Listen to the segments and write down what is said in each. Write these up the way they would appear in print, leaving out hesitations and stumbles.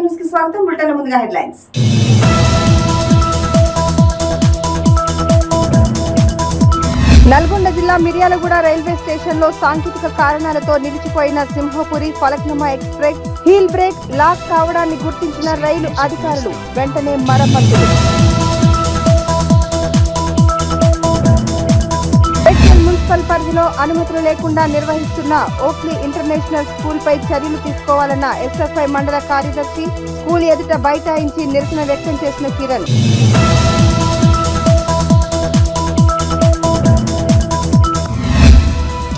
News కి స్వాగతం. Bulletin ముందుగా హెడ్లైన్స్. నల్గొండ జిల్లా మిర్యాలగూడ రైల్వే స్టేషన్ లో సాంకేతిక కారణాలతో నిలిచిపోయిన Simhapuri Falaknuma express wheel brake lock కావడాన్ని గుర్తించిన రైలు అధికారులు వెంటనే మరమ్మతులు. మున్సిపల్ పరిధిలో అనుమతులు లేకుండా నిర్వహిస్తున్న ఓక్లీ ఇంటర్నేషనల్ స్కూల్ పై చర్యలు తీసుకోవాలన్న ఎస్ఎఫ్ఐ మండల కార్యదర్శి స్కూల్ ఎదుట బైఠాయించి నిరసన వ్యక్తం చేసిన కిరణ్.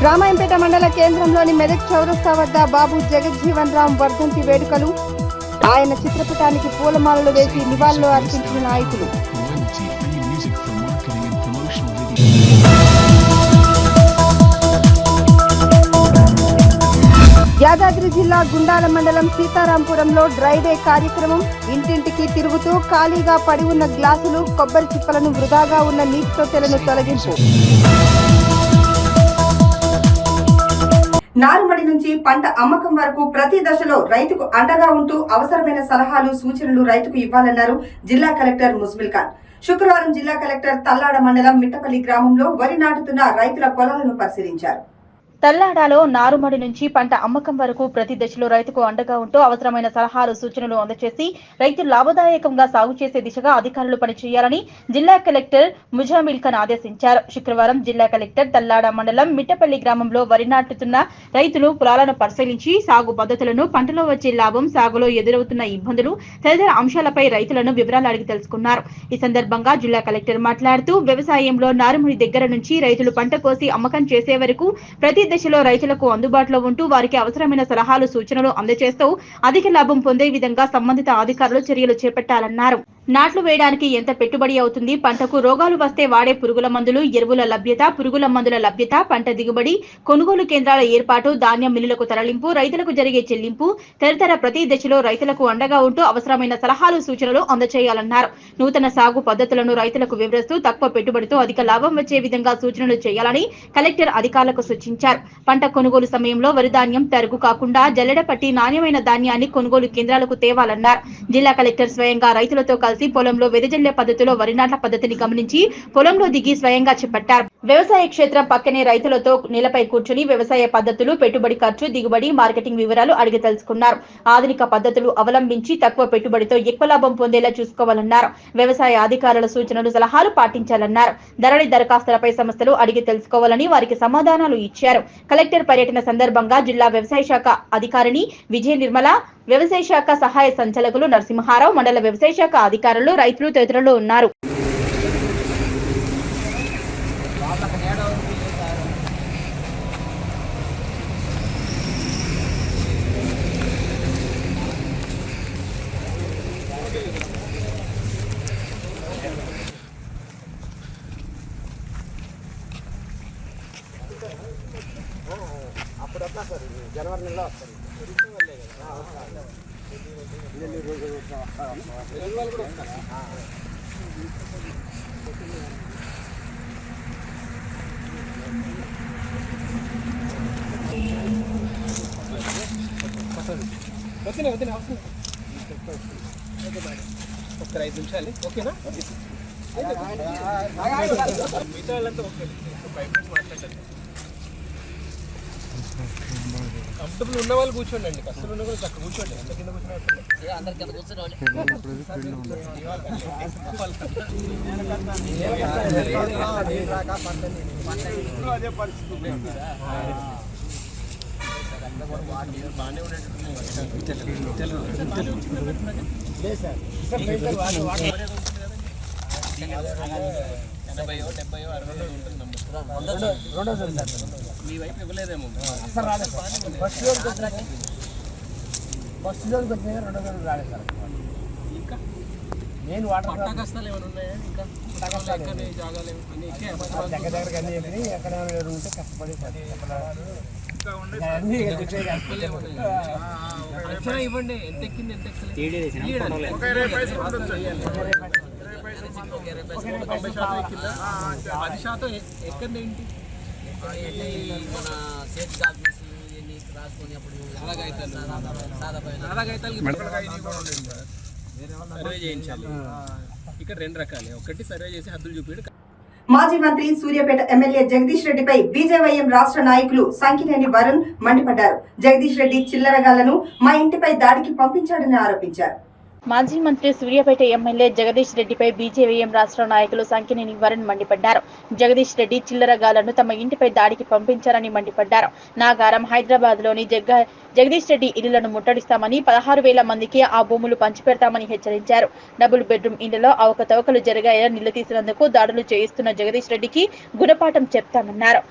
రామాయంపేట మండల కేంద్రంలోని మెదక్ చౌరస్తా వద్ద బాబు జగజ్జీవన్ రామ్ వర్ధంతి వేడుకలు. ఆయన చిత్రపటానికి పూలమాలలు వేసి నివాళులు అర్పించిన నాయకులు. యాదాద్రి జిల్లా గుండాల మండలం సీతారాంపురంలో డ్రై డే కార్యక్రమం. ఇంటింటికి తిరుగుతూ ఖాళీగా పడి ఉన్న గ్లాసులు, కొబ్బరి చిప్పలను, వృధాగా ఉన్న నీటి తొట్టెలను తొలగింపు. నారుమడి నుంచి పంట అమ్మకం వరకు ప్రతి దశలో రైతుకు అండగా ఉంటూ అవసరమైన సలహాలు, సూచనలు రైతుకు ఇవ్వాలన్నారు జిల్లా కలెక్టర్ ముస్బిల్ ఖాన్. శుక్రవారం జిల్లా కలెక్టర్ తల్లాడ మండలం మిట్టపల్లి గ్రామంలో వరి నాటుతున్న రైతుల పొలాలను పరిశీలించారు. తల్లాడలో నారుమడి నుంచి పంట అమ్మకం వరకు ప్రతి దశలో రైతుకు అండగా ఉంటూ అవసరమైన సలహాలు, సూచనలు అందజేసి రైతులు లాభదాయకంగా సాగు చేసే దిశగా అధికారులు పనిచేయాలని జిల్లా కలెక్టర్ ముజామిల్ ఖాన్ ఆదేశించారు. శుక్రవారం జిల్లా కలెక్టర్ తల్లాడ మండలం మిట్టపల్లి గ్రామంలో వరి నాటుతున్న రైతులు పొలాలను పరిశీలించి సాగు పద్ధతులను, పంటలో వచ్చే లాభం, సాగులో ఎదురవుతున్న ఇబ్బందులు తదితర అంశాలపై రైతులను వివరాలు అడిగి తెలుసుకున్నారు. ఈ సందర్భంగా జిల్లా కలెక్టర్ మాట్లాడుతూ వ్యవసాయంలో నారుమడి దగ్గర నుంచి రైతులు పంట కోసి అమ్మకం చేసే వరకు ప్రతి దశలో రైతులకు అందుబాటులో ఉంటూ వారికి అవసరమైన సలహాలు, సూచనలు అందజేస్తూ అధిక లాభం పొందే విధంగా సంబంధిత అధికారులు చర్యలు చేపట్టాలన్నారు. నాట్లు వేయడానికి ఎంత పెట్టుబడి అవుతుంది, పంటకు రోగాలు వస్తే వాడే పురుగుల మందులు, ఎరువుల లభ్యత, పురుగుల మందుల లభ్యత, పంట దిగుబడి, కొనుగోలు కేంద్రాల ఏర్పాటు, ధాన్యం మిల్లులకు తరలింపు, రైతులకు జరిగే చెల్లింపు తదితర ప్రతి దశలో రైతులకు అండగా ఉంటూ అవసరమైన సలహాలు, సూచనలు అందజేయాలన్నారు. నూతన సాగు పద్ధతులను రైతులకు వివరిస్తూ తక్కువ పెట్టుబడితో అధిక లాభం వచ్చే విధంగా సూచనలు చేయాలని కలెక్టర్ అధికారులకు సూచించారు. పంట కొనుగోలు సమయంలో వరి ధాన్యం తరుగు కాకుండా జల్లెడ పట్టి నాణ్యమైన ధాన్యాన్ని కొనుగోలు కేంద్రాలకు తేవాలన్నారు. జిల్లా కలెక్టర్ స్వయంగా రైతులతో కలిసి పొలంలో వెదజల్లే పద్ధతిలో వరి నాట్ల పద్ధతిని గమనించి పొలంలో దిగి స్వయంగా చేపట్టారు. వ్యవసాయ క్షేత్రం పక్కనే రైతులతో నేలపై కూర్చుని వ్యవసాయ పద్ధతులు, పెట్టుబడి ఖర్చు, దిగుబడి, మార్కెటింగ్ వివరాలు అడిగి తెలుసుకున్నారు. ఆధునిక పద్ధతులు అవలంబించి తక్కువ పెట్టుబడితో ఎక్కువ లాభం పొందేలా చూసుకోవాలన్నారు. వ్యవసాయ అధికారుల సూచనలు, సలహాలు పాటించాలన్నారు. ధరణి దరఖాస్తులపై సమస్యలు అడిగి తెలుసుకోవాలని వారికి సమాధానాలు ఇచ్చారు. కలెక్టర్ పర్యటన సందర్భంగా జిల్లా వ్యవసాయ శాఖ అధికారిని విజయ నిర్మల, వ్యవసాయ శాఖ సహాయ సంచాలకులు నరసింహారావు, మండల వ్యవసాయ శాఖ అధికారులు, రైతులు తదితరులు ఉన్నారు. జనవరి నెలలో వస్తారు. ఒక 5 నిమిషాలు ఓకేనా? మిగతా వాళ్ళంతా ఓకే. 5 మినిట్స్ మాట్లాడాలి. కంఫర్టబుల్ ఉన్న వాళ్ళు కూర్చోండి, కష్టం ఉన్న కూడా చక్కగా కూర్చోండి. ఎంత కింద అదే పరిస్థితి బాగానే మీ వైపు ఇవ్వలేదేమో. ఫస్ట్ జోన్కి వచ్చినాయి, రెండో జోన్ రాలేదు సార్. ఇంకా నేను వాటర్ కష్టాలు ఏమైనా ఉన్నాయా? ఇంకా జాగాలు దగ్గర దగ్గరకి అన్నీ చెప్పి ఎక్కడ ఉంటే కష్టపడి అంచనా ఇవ్వండి. ఎంత ఎక్కింది, ఎంత ఎక్కింది? 10% ఎక్కండి. ఏంటి మన సేఫ్ ఆఫీసు, రాసుకొని అప్పుడు సర్వే చేయించాలి. ఇక్కడ 2 రకాలే, ఒకటి సర్వే చేసి హద్దులు చూపించడం. మాజీ మంత్రి సూర్యాపేట ఎమ్మెల్యే జగదీష్ రెడ్డిపై బీజేవైఎం రాష్ట్ర నాయకులు సంకినేని వరుణ్ మండిపడ్డారు. జగదీష్ రెడ్డి చిల్లరగాళ్లను మా ఇంటిపై దాడికి పంపించాడని ఆరోపించారు. మాజీ మంత్రి సూర్యాపేట ఎమ్మెల్యే జగదీష్ రెడ్డిపై బీజేవైఎం రాష్ట్ర నాయకులు సంకినేని వరుణ్ మండిపడ్డారు. జగదీష్ రెడ్డి చిల్లరగాళ్లను తమ ఇంటిపై దాడికి పంపించారని మండిపడ్డారు. నాగారం హైదరాబాద్ లోని జగదీష్ రెడ్డి ఇళ్లను ముట్టడిస్తామని 16,000 మందికి ఆ భూములు పంచిపెడతామని హెచ్చరించారు. డబుల్ బెడ్రూమ్ ఇళ్లలో అవకతవకలు జరిగాయని నిలదీసినందుకు దాడులు చేయిస్తున్న జగదీష్ రెడ్డికి గుణపాఠం చెప్తామన్నారు.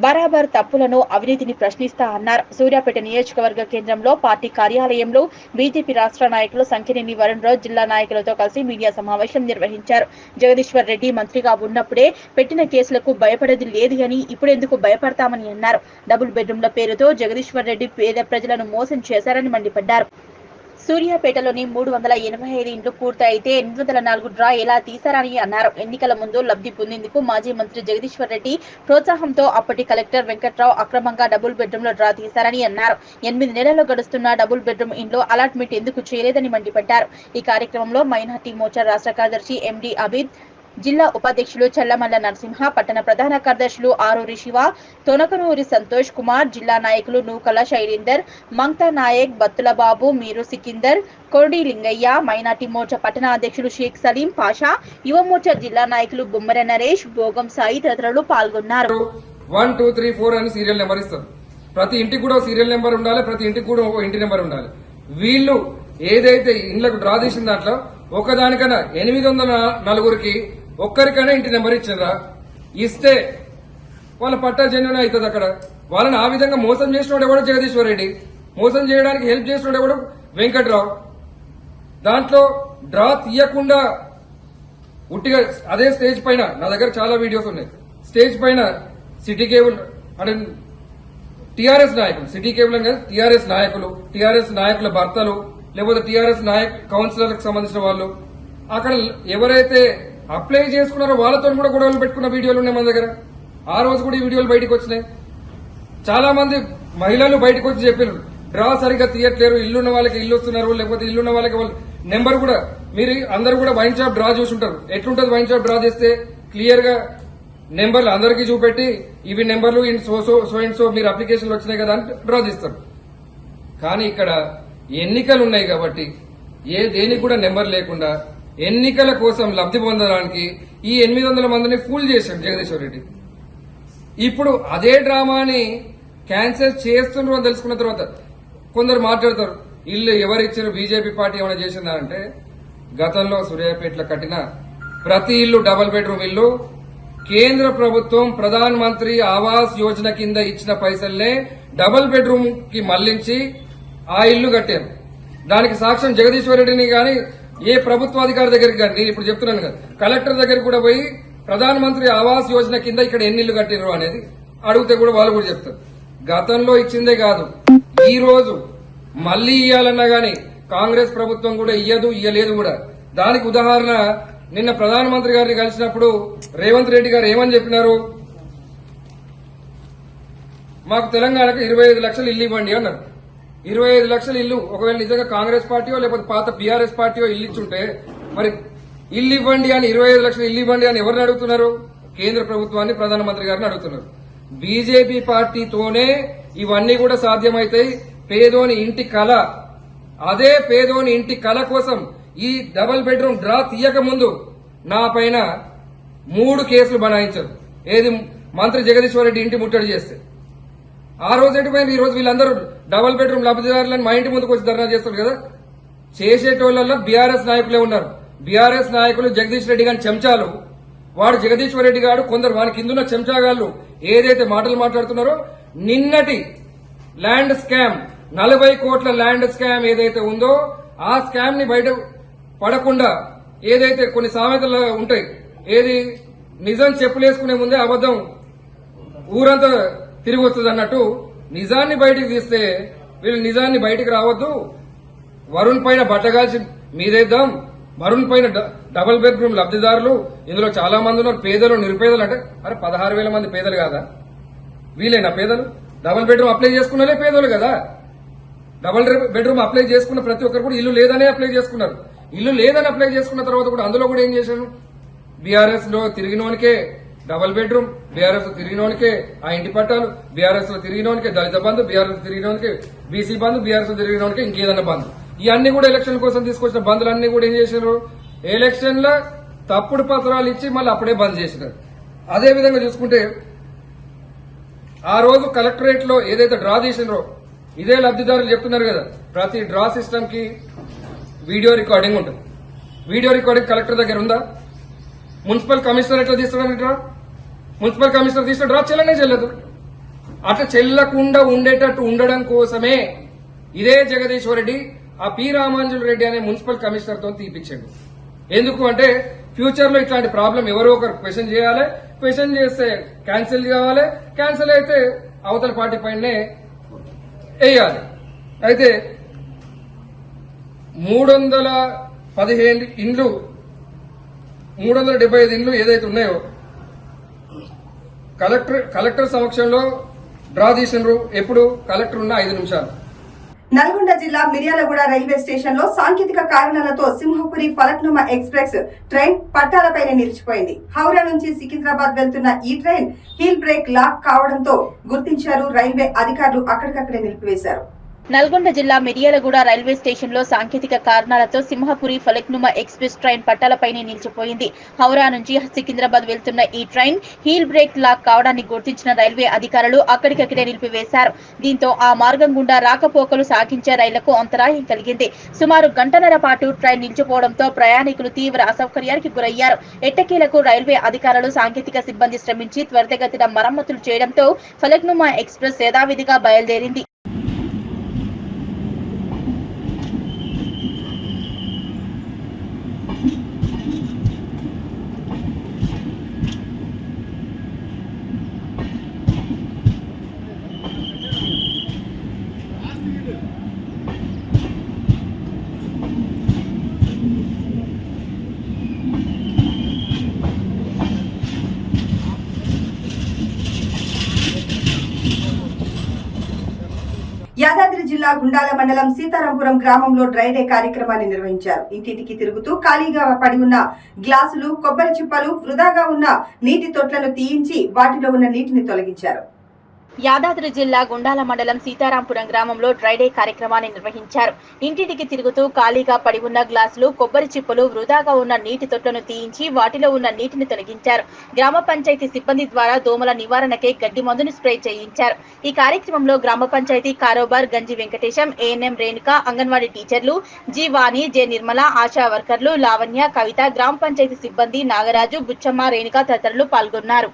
బరాబర్ తప్పులను అవినీతిని ప్రశ్నిస్తా అన్నారు. సూర్యాపేట నియోజకవర్గ కేంద్రంలో పార్టీ కార్యాలయంలో బీజేపీ రాష్ట్ర నాయకులు సంకినేని వరుణ్ రావు జిల్లా నాయకులతో కలిసి మీడియా సమావేశం నిర్వహించారు. జగదీశ్వర్ రెడ్డి మంత్రిగా ఉన్నప్పుడే పెట్టిన కేసులకు భయపడేది లేదు అని ఇప్పుడెందుకు భయపడతామని అన్నారు. డబుల్ బెడ్రూమ్ల పేరుతో జగదీశ్వర్ రెడ్డి పేద ప్రజలను మోసం చేశారని మండిపడ్డారు. సూర్యాపేటలోని 385 ఇండ్లు పూర్తయితే 804 డ్రా ఎలా తీశారని అన్నారు. ఎన్నికల ముందు లబ్ధి పొందేందుకు మాజీ మంత్రి జగదీశ్వర్ రెడ్డి ప్రోత్సాహంతో అప్పటి కలెక్టర్ వెంకట్రావు అక్రమంగా డబుల్ బెడ్రూమ్ల డ్రా తీశారని అన్నారు. 8 నెలలు గడుస్తున్న డబుల్ బెడ్రూమ్ ఇండ్లు అలాట్మెంట్ ఎందుకు చేయలేదని మండిపడ్డారు. ఈ కార్యక్రమంలో మైనార్టీ మోర్చా రాష్ట్ర కార్యదర్శి ఎండి అబీద్, జిల్లా ఉపాధ్యక్షులు చల్లమల్ల నరసింహ, పట్టణ ప్రధాన కార్యదర్శులు ఆరూరి శివ, తొనకనూరి సంతోష్ కుమార్, జిల్లా నాయకులు నూకల శైలేందర్, మంక్తా నాయక్, బత్తుల బాబు, మీరు సికిందర్, కొరడి లింగయ్య, మైనార్టీ మోర్చా పట్టణ అధ్యక్షులు షేక్ సలీం పాషా, యువ మోర్చా జిల్లా నాయకులు బొమ్మర నరేష్, భోగం సాయి తదితరులు పాల్గొన్నారు. 1 2 3 4 అని సీరియల్ నెంబర్ ఇస్తారు. ప్రతి ఇంటికి కూడా సీరియల్ నెంబర్ ఉండాలి, ప్రతి ఇంటికి కూడా ఇంటి నెంబర్ ఉండాలి. వీళ్ళు ఏదైతే ఇండ్లకు డ్రా తీసిన దాంట్లో ఒకదానికన్నా 804కి ఒక్కరికైనా ఇంటి నెంబర్ ఇచ్చారా? ఇస్తే వాళ్ళ పట్టా జన్యున అవుతుంది. అక్కడ వాళ్ళని ఆ విధంగా మోసం చేసినోడే కూడా జగదీశ్వర్ రెడ్డి, మోసం చేయడానికి హెల్ప్ చేసినోడే కూడా వెంకట్రావు. దాంట్లో డ్రా తీయకుండా ఉట్టిగా అదే స్టేజ్ పైన, నా దగ్గర చాలా వీడియోస్ ఉన్నాయి, స్టేజ్ పైన సిటీ కేబుల్ అంటే టీఆర్ఎస్ నాయకులు, సిటీ కేబుల్ అని కాదు, టీఆర్ఎస్ నాయకులు, టీఆర్ఎస్ నాయకుల భర్తలు, లేకపోతే టీఆర్ఎస్ కౌన్సిలర్లకు సంబంధించిన వాళ్ళు అక్కడ ఎవరైతే అప్లై చేసుకున్నారో వాళ్ళతో కూడా గొడవలు పెట్టుకున్న వీడియోలు ఉన్నాయి మన దగ్గర. ఆ రోజు కూడా ఈ వీడియోలు బయటకు వచ్చినాయి. చాలా మంది మహిళలు బయటకు వచ్చి చెప్పారు డ్రా సరిగ్గా తీయట్లేరు, ఇల్లున్న వాళ్ళకి ఇల్లు వస్తున్నారు, లేకపోతే ఇల్లున్న వాళ్ళకి వాళ్ళు నెంబర్ కూడా, మీరు అందరూ కూడా వైన్ షాప్ డ్రా చూసుంటారు. ఎట్లుంటుంది వైన్ షాప్ డ్రా చేస్తే క్లియర్ గా నెంబర్లు అందరికీ చూపెట్టి ఇవి నెంబర్లు ఇన్ సో అండ్ సో మీరు అప్లికేషన్లు వచ్చినాయి కదా అని డ్రా తీస్తారు. కానీ ఇక్కడ ఎన్నికలు ఉన్నాయి కాబట్టి దేనికి కూడా నెంబర్ లేకుండా ఎన్నికల కోసం లబ్ధి పొందడానికి ఈ 800 మందిని ఫూల్ చేశాడు జగదీశ్వర్ రెడ్డి. ఇప్పుడు అదే డ్రామాని క్యాన్సిల్ చేస్తున్నారు అని తెలుసుకున్న తర్వాత కొందరు మాట్లాడతారు, ఇల్లు ఎవరిచ్చారు, బీజేపీ పార్టీ ఏమైనా చేసిందా అంటే, గతంలో సూర్యాపేటలో కట్టిన ప్రతి ఇల్లు డబుల్ బెడ్రూమ్ ఇల్లు కేంద్ర ప్రభుత్వం ప్రధాన మంత్రి ఆవాస్ యోజన కింద ఇచ్చిన పైసల్నే డబుల్ బెడ్రూమ్ కి మళ్లించి ఆ ఇల్లు కట్టారు. దానికి సాక్ష్యం జగదీశ్వర్ రెడ్డిని గాని ఏ ప్రభుత్వాధికారి దగ్గరికి కానీ, నేను ఇప్పుడు చెప్తున్నాను కదా, కలెక్టర్ దగ్గరికి కూడా పోయి ప్రధాన మంత్రి ఆవాస్ యోజన కింద ఇక్కడ ఎన్ని ఇల్లు కట్టిరు అనేది అడిగితే కూడా వాళ్ళు కూడా చెప్తారు. గతంలో ఇచ్చిందే కాదు, ఈ రోజు మళ్లీ ఇయ్యాలన్నా గాని కాంగ్రెస్ ప్రభుత్వం కూడా ఇయ్యలేదు కూడా. దానికి ఉదాహరణ నిన్న ప్రధానమంత్రి గారిని కలిసినప్పుడు రేవంత్ రెడ్డి గారు ఏమని చెప్పినారు, మాకు తెలంగాణకు 25 లక్షలు ఇల్లు ఇవ్వండి అన్నారు. 25 లక్షల ఇల్లు ఒకవేళ నిజంగా కాంగ్రెస్ పార్టీయో లేకపోతే పాత బీఆర్ఎస్ పార్టీయో ఇల్లు ఇచ్చుంటే, మరి ఇల్లు ఇవ్వండి అని 25 లక్షలు ఇల్లు ఇవ్వండి అని ఎవరిని అడుగుతున్నారు? కేంద్ర ప్రభుత్వాన్ని, ప్రధానమంత్రి గారిని అడుగుతున్నారు. బీజేపీ పార్టీతోనే ఇవన్నీ కూడా సాధ్యమైతాయి. పేదోని ఇంటి కళ, అదే పేదోని ఇంటి కళ కోసం ఈ డబుల్ బెడ్రూమ్ డ్రా తీయక ముందు నా పైన 3 కేసులు బనాయించారు. ఏది మంత్రి జగదీశ్వర్ రెడ్డి ఇంటి ముట్టడి చేస్తే ఆ రోజు ఎటుపోయింది? ఈ రోజు వీళ్ళందరూ డబుల్ బెడ్రూమ్ లబ్ధిదారులను మా ఇంటి ముందుకు వచ్చి ధర్నా చేస్తారు కదా. చేసేటోళ్లలో బీఆర్ఎస్ నాయకులే ఉన్నారు. బీఆర్ఎస్ నాయకులు జగదీష్ రెడ్డి గారి చెంచాలు, వాడు జగదీశ్వర్ రెడ్డి గారు, కొందరు వారి కిందున్న చెంచాగాళ్లు ఏదైతే మాటలు మాట్లాడుతున్నారో, నిన్నటి ల్యాండ్ స్కామ్ 40 కోట్ల ల్యాండ్ స్కామ్ ఏదైతే ఉందో ఆ స్కామ్ ని బయట పడకుండా ఏదైతే కొన్ని సామెతలు ఉంటాయి, ఏది నిజం చెప్పులేసుకునే ముందే అబద్దం ఊరంతా తిరిగి వస్తుంది అన్నట్టు, నిజాన్ని బయటికి తీస్తే వీళ్ళు నిజాన్ని బయటికి రావద్దు, వరుణ్ పైన బట్టగాల్చి మీదేద్దాం, వరుణ్ పైన డబుల్ బెడ్రూమ్ లబ్ధిదారులు ఇందులో చాలా మంది ఉన్నారు, పేదలు నిరుపేదలు. అంటే అరే 16,000 మంది పేదలు కాదా? వీళ్ళేనా పేదలు? డబుల్ బెడ్రూమ్ అప్లై చేసుకున్నలే పేదోళ్ళు కదా. డబుల్ బెడ్రూమ్ అప్లై చేసుకున్న ప్రతి ఒక్కరు కూడా ఇల్లు లేదనే అప్లై చేసుకున్నారు. ఇల్లు లేదని అప్లై చేసుకున్న తర్వాత కూడా అందులో కూడా ఏం చేశాను, బీఆర్ఎస్ లో తిరిగినోనికే డబుల్ బెడ్రూమ్, బీఆర్ఎస్ లో తిరిగినోనికే ఆ ఇంటి పట్టాలు, బీఆర్ఎస్ లో తిరిగినోనికే దళిత బంధు, బీఆర్ఎస్ తిరిగినోనికే బీసీ బంధు, బీఆర్ఎస్ లో తిరిగినోనికే ఇంకేదన్నా బంధు. ఇవన్నీ కూడా ఎలక్షన్ కోసం తీసుకొచ్చిన బంధులన్నీ కూడా ఏం చేశారు, ఎలక్షన్ లో తప్పుడు పత్రాలు ఇచ్చి మళ్ళీ అప్పుడే బంద్ చేసినారు. అదే విధంగా చూసుకుంటే ఆ రోజు కలెక్టరేట్ లో ఏదైతే డ్రా చేసినారో ఇదే లబ్ధిదారులు చెప్తున్నారు కదా, ప్రతి డ్రా సిస్టమ్ కి వీడియో రికార్డింగ్ ఉంటుంది. వీడియో రికార్డింగ్ కలెక్టర్ దగ్గర ఉందా? మున్సిపల్ కమిషనర్ ఎట్లా తీస్తాడని డ్రా? మున్సిపల్ కమిషనర్ తీసిన డ్రా చెల్లనే చెల్లదు. అట్లా చెల్లకుండా ఉండేటట్టు ఉండడం కోసమే ఇదే జగదీశ్వర్ రెడ్డి ఆ పి రామాంజుల్ రెడ్డి అనే మున్సిపల్ కమిషనర్ తో తీపించాడు. ఎందుకు అంటే ఫ్యూచర్ లో ఇట్లాంటి ప్రాబ్లం ఎవరో ఒకరు క్వశ్చన్ చేయాలి, క్వశ్చన్ చేస్తే క్యాన్సిల్ కావాలి, క్యాన్సిల్ అయితే అవతల పార్టీ పైనే వేయాలి. అయితే 315 ఇండ్లు 375 ఇండ్లు ఏదైతే ఉన్నాయో కలెక్టర్ సమక్షంలో డ్రా తీసినారు. ఎప్పుడు కలెక్టర్ ఉన్న 5 నిమిషాలు. నల్గొండ జిల్లా మిర్యాలగూడ రైల్వే స్టేషన్ లో సాంకేతిక కారణాలతో సింహపురి ఫలక్నుమా ఎక్స్ప్రెస్ ట్రైన్ పట్టాలపైన నిలిచిపోయింది. హౌరా నుంచి సికింద్రాబాద్ వెళ్తున్న ఈ ట్రైన్ హీల్ బ్రేక్ లాక్ కావడంతో గుర్తించారు రైల్వే అధికారులు, అక్కడికక్కడే నిలిపివేశారు. నల్గొండ జిల్లా మిర్యాలగూడ రైల్వే స్టేషన్ లో సాంకేతిక కారణాలతో సింహపురి ఫలక్నుమా ఎక్స్ప్రెస్ ట్రైన్ పట్టాలపైనే నిలిచిపోయింది. హౌరా నుంచి సికింద్రాబాద్ వెళ్తున్న ఈ ట్రైన్ హీల్ బ్రేక్ లాక్ కావడాన్ని గుర్తించిన రైల్వే అధికారులు అక్కడికక్కడే నిలిపివేశారు. దీంతో ఆ మార్గం గుండా రాకపోకలు సాగించే రైళ్లకు అంతరాయం కలిగింది. సుమారు గంటన్నర పాటు ట్రైన్ నిలిచిపోవడంతో ప్రయాణికులు తీవ్ర అసౌకర్యానికి గురయ్యారు. ఎట్టకేలకు రైల్వే అధికారులు సాంకేతిక సిబ్బంది శ్రమించి త్వరితగతిన మరమ్మతులు చేయడంతో ఫలక్నుమా ఎక్స్ప్రెస్ యథావిధిగా బయలుదేరింది. యాదాద్రి జిల్లా గుండాల మండలం సీతారాంపురం గ్రామంలో డ్రై డే కార్యక్రమాన్ని నిర్వహించారు. ఇంటింటికి తిరుగుతూ ఖాళీగా పడి ఉన్న గ్లాసులు, కొబ్బరి చిప్పలు, వృధాగా ఉన్న నీటి తొట్లను తీయించి వాటిలో ఉన్న నీటిని తొలగించారు. యాదాద్రి జిల్లా గుండాల మండలం సీతారాంపురం గ్రామంలో డ్రైడే కార్యక్రమాన్ని నిర్వహించారు. ఇంటింటికి తిరుగుతూ ఖాళీగా పడి ఉన్న గ్లాసులు, కొబ్బరి చిప్పలు, వృధాగా ఉన్న నీటి తొట్లను తీయించి వాటిలో ఉన్న నీటిని తొలగించారు. గ్రామ పంచాయతీ సిబ్బంది ద్వారా దోమల నివారణకై గడ్డి మందును స్ప్రే చేయించారు. ఈ కార్యక్రమంలో గ్రామ పంచాయతీ కారోబార్ గంజి వెంకటేశం, ఏఎన్ఎం రేణుక, అంగన్వాడీ టీచర్లు, జి వాణి, జె నిర్మల, ఆశా వర్కర్లు, లావణ్య, కవిత, గ్రామ పంచాయతీ సిబ్బంది నాగరాజు, బుచ్చమ్మ, రేణుక తదితరులు పాల్గొన్నారు.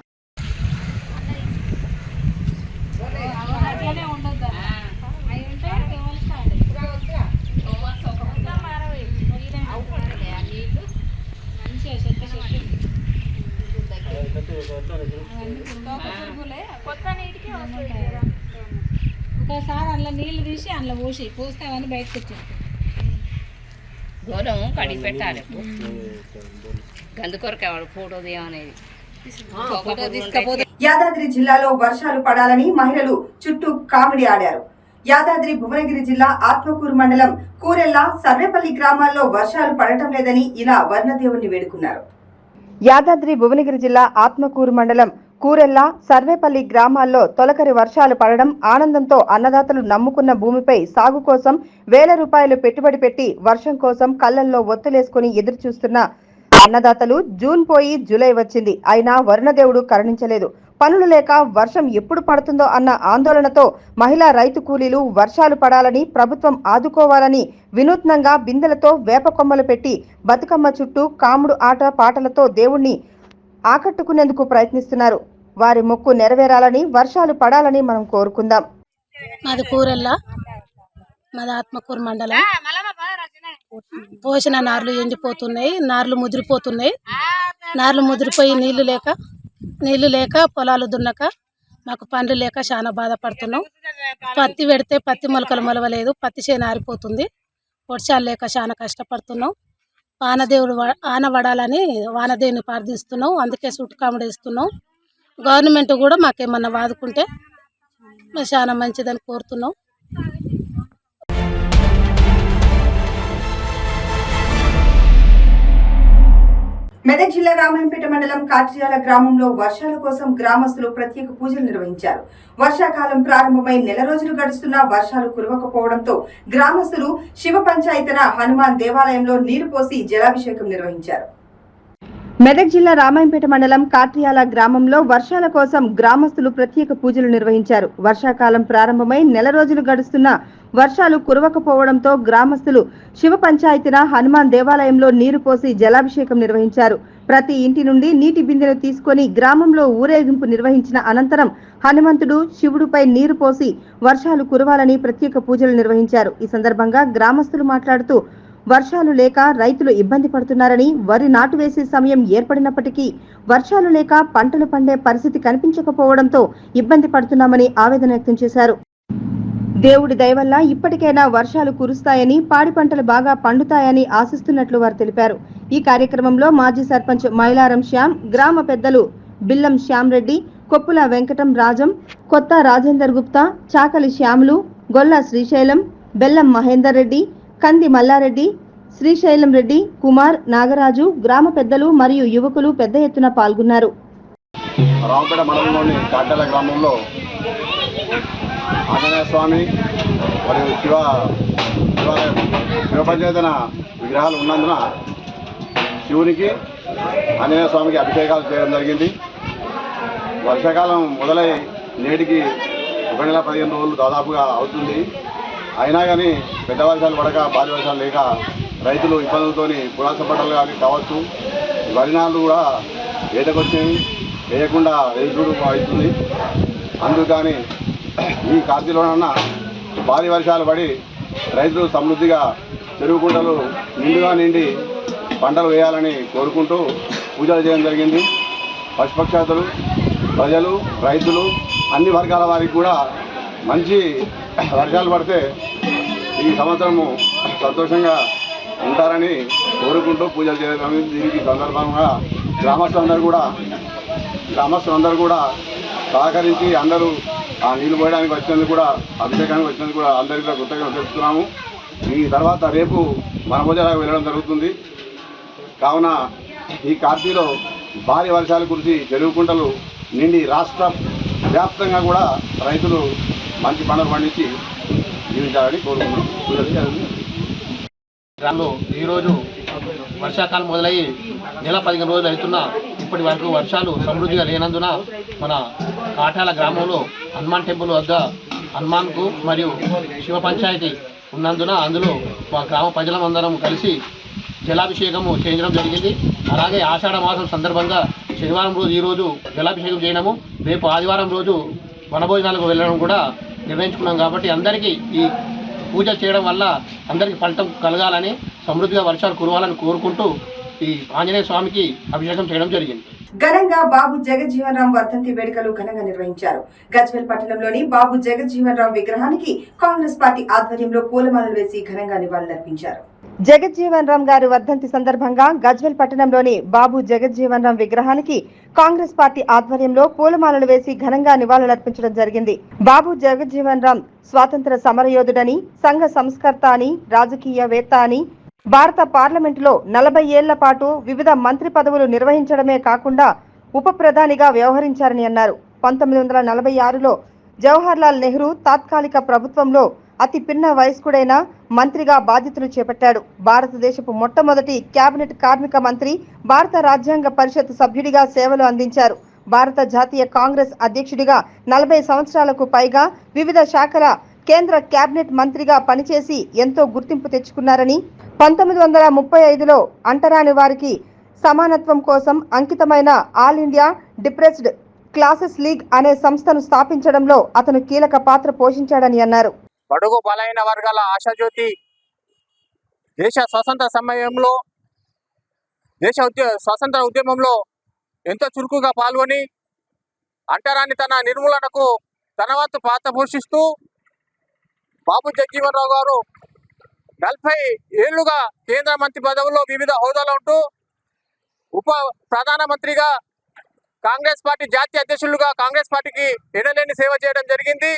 ఒకసారి అందులో నీళ్లు తీసి అందులో పోస్తే అవన్నీ బయటకు వచ్చేస్తాయి. గోధుమ కడిగి పెట్టాలి. అందుకొరకు ఫోటో తీయమనేది. యాదాద్రి జిల్లాలో వర్షాలు పడాలని మహిళలు చుట్టూ కామెడీ ఆడారు. యాదాద్రి భువనగిరి జిల్లా ఆత్మకూరు మండలం కూరెల్ల, సర్వేపల్లి గ్రామాల్లో వర్షాలు పడటం లేదని ఇలా వర్ణదేవుని వేడుకున్నారు. యాదాద్రి భువనగిరి జిల్లా ఆత్మకూరు మండలం కూరెల్ల, సర్వేపల్లి గ్రామాల్లో తొలకరి వర్షాలు పడడం ఆనందంతో అన్నదాతలు నమ్ముకున్న భూమిపై సాగు కోసం వేల రూపాయలు పెట్టుబడి పెట్టి వర్షం కోసం కళ్లల్లో ఒత్తులేసుకుని ఎదురు చూస్తున్న అన్నదాతలు జూన్ పోయి జూలై వచ్చింది, అయినా వరుణదేవుడు కరుణించలేదు. పనులు లేక వర్షం ఎప్పుడు పడుతుందో అన్న ఆందోళనతో మహిళా రైతు కూలీలు వర్షాలు పడాలని, ప్రభుత్వం ఆదుకోవాలని వినూత్నంగా బిందెలతో వేప కొమ్మలు పెట్టి బతుకమ్మ చుట్టూ కాముడు ఆట పాటలతో దేవుణ్ణి ఆకట్టుకునేందుకు ప్రయత్నిస్తున్నారు. వారి మొక్కు నెరవేరాలని, వర్షాలు పడాలని మనం కోరుకుందాం. మాది కూరెల్ల, మాది ఆత్మకూరు మండలం. పోసిన నార్లు ఎండిపోతున్నాయి, నార్లు ముదిరిపోతున్నాయి. నార్లు ముదిరిపోయి నీళ్లు లేక పొలాలు దున్నక మాకు పండ్లు లేక చాలా బాధపడుతున్నాం. పత్తి పెడితే పత్తి మొలకలు మొలవలేదు, పత్తి చేను ఆరిపోతుంది. వర్షాలు లేక చాలా కష్టపడుతున్నాం. వానదేవుడు ఆనవడాలని వానదేవుని ప్రార్థిస్తున్నాం. అందుకే సుట్టు కాముడేస్తున్నాం. గవర్నమెంట్ కూడా మాకేమన్నా వాదుకుంటే చాలా మంచిదని కోరుతున్నాం. మెదక్ జిల్లా రామాయంపేట మండలం కాట్రియాల గ్రామంలో వర్షాల కోసం గ్రామస్తులు ప్రత్యేక పూజలు నిర్వహించారు. వర్షాకాలం ప్రారంభమై నెల రోజులు గడుస్తున్నా వర్షాలు కురవకపోవడంతో గ్రామస్తులు శివ పంచాయతన హనుమాన్ దేవాలయంలో నీరు పోసి జలాభిషేకం నిర్వహించారు. మెదక్ జిల్లా రామాయంపేట మండలం కాట్రియాల గ్రామంలో వర్షాల కోసం గ్రామస్తులు ప్రత్యేక పూజలు నిర్వహించారు. వర్షాకాలం ప్రారంభమై నెల రోజులు గడుస్తున్నా వర్షాలు కురవకపోవడంతో గ్రామస్తులు శివ పంచాయతీన హనుమాన్ దేవాలయంలో నీరు పోసి జలాభిషేకం నిర్వహించారు. ప్రతి ఇంటి నుండి నీటి బిందెను తీసుకొని గ్రామంలో ఊరేగింపు నిర్వహించిన అనంతరం హనుమంతుడు శివుడిపై నీరు పోసి వర్షాలు కురవాలని ప్రత్యేక పూజలు నిర్వహించారు. ఈ సందర్భంగా గ్రామస్తులు మాట్లాడుతూ వర్షాలు లేక రైతులు ఇబ్బంది పడుతున్నారని, వరి నాటు వేసే సమయం ఏర్పడినప్పటికీ వర్షాలు లేక పంటలు పండే పరిస్థితి కనిపించకపోవడంతో ఇబ్బంది పడుతున్నామని ఆవేదన వ్యక్తం చేశారు. దేవుడి దయవల్ల ఇప్పటికైనా వర్షాలు కురుస్తాయని, పాడి పంటలు బాగా పండుతాయని ఆశిస్తున్నట్లు వారు తెలిపారు. ఈ కార్యక్రమంలో మాజీ సర్పంచ్ మైలారం శ్యామ్, గ్రామ పెద్దలు బిల్లం శ్యామ్ రెడ్డి, కొప్పుల వెంకటం రాజం, కొత్త రాజేందర్ గుప్తా, చాకలి శ్యాములు, గొల్ల శ్రీశైలం, బెల్లం మహేందర్ రెడ్డి, కంది మల్లారెడ్డి, శ్రీశైలం రెడ్డి, కుమార్, నాగరాజు, గ్రామ పెద్దలు మరియు యువకులు పెద్ద ఎత్తున పాల్గొన్నారు. రామపేట మండలంలోని కాట్యాల గ్రామంలో ఆంజనేయ స్వామి మరియు శివ పంచాయతన విగ్రహాలు ఉన్నందున శివునికి ఆంజనేయ స్వామికి అభిషేకాలు చేయడం జరిగింది. వర్షాకాలం మొదలై నేటికి 1 నెల 15 రోజులు దాదాపుగా అవుతుంది. అయినా కానీ పెద్ద వర్షాలు పడక, భారీ వర్షాలు లేక రైతులు ఇబ్బందులతో పురాస పంటలు కానీ కావచ్చు, వరినాలు కూడా ఏటకొచ్చాయి, వేయకుండా వేసుడు అవుతుంది. అందుకని ఈ కార్తీలోనన్నా భారీ వర్షాలు పడి రైతులు సమృద్ధిగా చెరువు కుంటలు నిండుగా నిండి పంటలు వేయాలని కోరుకుంటూ పూజలు చేయడం జరిగింది. పశుపక్షాదులు, ప్రజలు, రైతులు, అన్ని వర్గాల వారికి కూడా మంచి వర్షాలు పడితే ఈ సంవత్సరము సంతోషంగా ఉంటారని కోరుకుంటూ పూజలు చేయడం. దీనికి సందర్భంగా గ్రామస్తులందరూ కూడా సహకరించి అందరూ ఆ నీళ్లు పోయడానికి వచ్చినందుకు కూడా, అభిషేకానికి వచ్చినందుకు కూడా అందరికీ కృతజ్ఞతలు తెలుపుతున్నాము. ఈ తర్వాత రేపు వనభోజనాలకు వెళ్ళడం జరుగుతుంది. కావున ఈ కార్తీలో భారీ వర్షాలు కురిసి చెరువు కుంటలు నిండి రాష్ట్ర వ్యాప్తంగా కూడా రైతులు మంచి పంటలు పండించి జీవించాలని కోరుకుంటున్నాం. ఈరోజు వర్షాకాలం మొదలయ్యి నెల 15 రోజులు అవుతున్నా ఇప్పటి వరకు వర్షాలు సమృద్ధిగా లేనందున మన కాట్యాల గ్రామంలో హనుమాన్ టెంపుల్ వద్ద హనుమాన్కు మరియు శివ పంచాయతీ ఉన్నందున అందులో మా గ్రామ ప్రజలందరం కలిసి జలాభిషేకము చేయించడం జరిగింది. అలాగే ఆషాఢ మాసం సందర్భంగా శనివారం రోజు ఈరోజు జలాభిషేకం చేయడము, రేపు ఆదివారం రోజు వనభోజనాలకు వెళ్ళడం కూడా నిర్ణయించుకున్నాం. కాబట్టి అందరికీ ఈ పూజ చేయడం వల్ల అందరికీ ఫలితం కలగాలని, సమృద్ధిగా వర్షాలు కురవాలని కోరుకుంటూ ఈ ఆంజనేయ స్వామికి అభిషేకం చేయడం జరిగింది. ఘనంగా బాబు జగజ్జీవన్ రామ్ వర్ధంతి వేడుకలు ఘనంగా నిర్వహించారు. గజ్వేల్ పట్టణంలోని బాబు జగజ్జీవన్ రామ్ విగ్రహానికి కాంగ్రెస్ పార్టీ ఆధ్వర్యంలో పూలమాలలు వేసి ఘనంగా నివాళులర్పించారు. జగజ్జీవన్ రామ్ గారి వర్ధంతి సందర్భంగా గజ్వేల్ పట్టణంలోని బాబు జగజ్జీవన్ రామ్ విగ్రహానికి కాంగ్రెస్ పార్టీ ఆధ్వర్యంలో పూలమాలలు వేసి ఘనంగా నివాళులర్పించడం జరిగింది. బాబు జగజ్జీవన్ రామ్ స్వాతంత్ర సమరయోధుడని, సంఘ సంస్కర్త అని, రాజకీయవేత్త అని, భారత పార్లమెంటులో 40 ఏళ్ల పాటు వివిధ మంత్రి పదవులు నిర్వహించడమే కాకుండా ఉప ప్రధానిగా వ్యవహరించారని అన్నారు. 1946లో జవహర్లాల్ నెహ్రూ తాత్కాలిక ప్రభుత్వంలో అతి పిన్న వయస్కుడైన మంత్రిగా బాధ్యతలు చేపట్టాడు. భారతదేశపు మొట్టమొదటి కేబినెట్ కార్మిక మంత్రి, భారత రాజ్యాంగ పరిషత్ సభ్యుడిగా సేవలు అందించారు. భారత జాతీయ కాంగ్రెస్ అధ్యక్షుడిగా 40 సంవత్సరాలకు పైగా వివిధ శాఖల కేంద్ర కేబినెట్ మంత్రిగా పనిచేసి ఎంతో గుర్తింపు తెచ్చుకున్నారని, 1935లో అంటరాని వారికి సమానత్వం కోసం అంకితమైన all India depressed classes league అనే సంస్థను స్థాపించడంలో అతను కీలక పాత్ర పోషించాడని అన్నారు. బడుగు బలైన వర్గాల ఆశాజ్యోతి, దేశ స్వాతంత్ర సమయంలో స్వాతంత్ర ఉద్యమంలో ఎంతో చురుకుగా పాల్గొని అంటరానితన నిర్మూలనకు తన వంతు పాత్ర పోషిస్తూ బాబు జగజ్జీవన్ రావు గారు 40 ఏళ్లుగా కేంద్ర మంత్రి పదవుల్లో వివిధ హోదాలో ఉంటూ ఉప ప్రధానమంత్రిగా, కాంగ్రెస్ పార్టీ జాతీయ అధ్యక్షులుగా కాంగ్రెస్ పార్టీకి ఎనలేని సేవ చేయడం జరిగింది.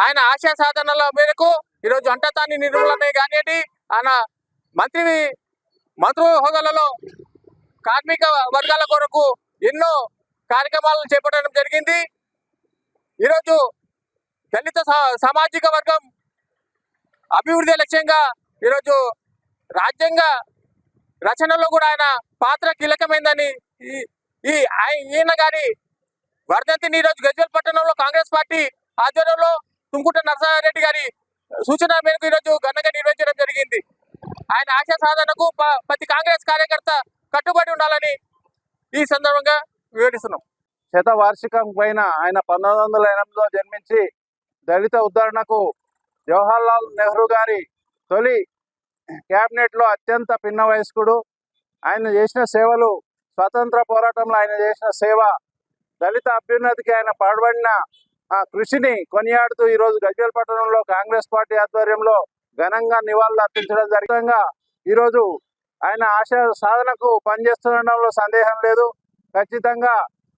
ఆయన ఆశయ సాధనల మేరకు ఈరోజు అంటతాన్ని నిర్మూలన కానివ్వండి, ఆయన మంత్రి హోదాలలో కార్మిక వర్గాల కొరకు ఎన్నో కార్యక్రమాలను చేపట్టడం జరిగింది. ఈరోజు దళిత సామాజిక వర్గం అభివృద్ధి లక్ష్యంగా ఈరోజు రాజ్యాంగ రచనలో కూడా ఆయన పాత్ర కీలకమైందని ఈయన గారి వర్ధంతిని ఈరోజు గజ్వేల్ పట్టణంలో కాంగ్రెస్ పార్టీ ఆధ్వర్యంలో తుంకుట నరసింహారెడ్డి గారి సూచన మేరకు ఈరోజు ఘనంగా నిర్వహించడం జరిగింది. ఆయన ఆశయ సాధనకు ప్రతి కాంగ్రెస్ కార్యకర్త కట్టుబడి ఉండాలని ఈ సందర్భంగా వివరిస్తున్నాం. శతవార్షికం పైన ఆయన 1908లో జన్మించి దళిత ఉద్ధరణకు జవహర్లాల్ నెహ్రూ గారి తొలి క్యాబినెట్లో అత్యంత పిన్న వయస్కుడు. ఆయన చేసిన సేవలు, స్వాతంత్ర పోరాటంలో ఆయన చేసిన సేవ, దళిత అభ్యున్నతికి ఆయన పాల్పడిన కృషిని కొనియాడుతూ ఈరోజు గజ్వేల్ పట్టణంలో కాంగ్రెస్ పార్టీ ఆధ్వర్యంలో ఘనంగా నివాళులు అర్పించడం జరిగింది. ఈరోజు ఆయన ఆశయ సాధనకు పనిచేస్తుండడంలో సందేహం లేదు. ఖచ్చితంగా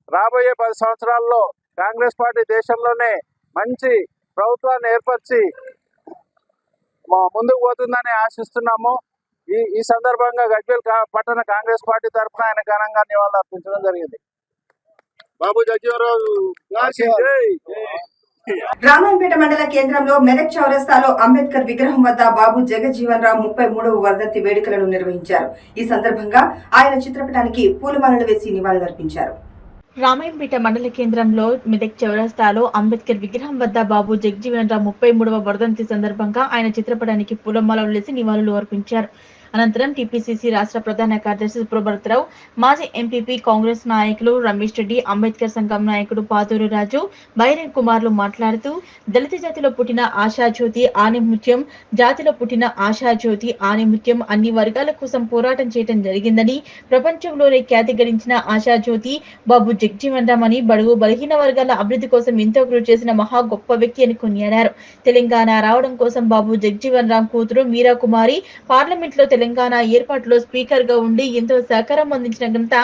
రాబోయే 10 సంవత్సరాల్లో కాంగ్రెస్ పార్టీ దేశంలోనే మంచి ప్రభుత్వాన్ని ఏర్పరిచి ముందుకు పోతుందని ఆశిస్తున్నాము. ఈ సందర్భంగా గజ్వేల్ పట్టణ కాంగ్రెస్ పార్టీ తరఫున ఆయన ఘనంగా నివాళులు అర్పించడం జరిగింది. బాబు జగ్జీవనరావు రామాయంపేట మండల కేంద్రంలో మెదక్ చౌరస్తాలో అంబేద్కర్ విగ్రహం వద్ద బాబు జగజ్జీవన్ రామ్ 33వ వర్ధంతి వేడుకలను నిర్వహించారు. ఈ సందర్భంగా ఆయన చిత్రపటానికి పూలమాలలు వేసి నివాళులర్పించారు. రామాయంపేట మండల కేంద్రంలో మెదక్ చౌరస్తాలో అంబేద్కర్ విగ్రహం వద్ద బాబు జగజ్జీవన్ రామ్ 33వ వర్ధంతి సందర్భంగా ఆయన చిత్రపటానికి పూలమాలలు వేసి నివాళులు అర్పించారు. అనంతరం టీపీసీసీ రాష్ట్ర ప్రధాన కార్యదర్శి సుప్రభాతరావు, మాజీ ఎంపీపీ కాంగ్రెస్ నాయకులు రమేష్ రెడ్డి, అంబేద్కర్ సంఘం నాయకుడు పాతూరు రాజు, బైరన్ కుమార్లు మాట్లాడుతూ దళిత జాతిలో పుట్టిన ఆశాజ్యోతి ఆణిముత్యం, జాతిలో పుట్టిన ఆశాజ్యోతి ఆణిముత్యం అన్ని వర్గాల కోసం పోరాటం చేయడం జరిగిందని, ప్రపంచంలోనే ఖ్యాతి గడించిన ఆశాజ్యోతి బాబు జగజ్జీవన్ రామ్ అని, బడుగు బలహీన వర్గాల అభివృద్ధి కోసం ఎంతో కృషి చేసిన మహా గొప్ప వ్యక్తి అని కొనియాడారు. తెలంగాణ రావడం కోసం బాబు జగజ్జీవన్ రామ్ కూతురు మీరా కుమారి పార్లమెంట్ లో తెలంగాణ ఏర్పాటులో స్పీకర్ గా ఉండి ఎంతో సహకారం అందించిన ఘనత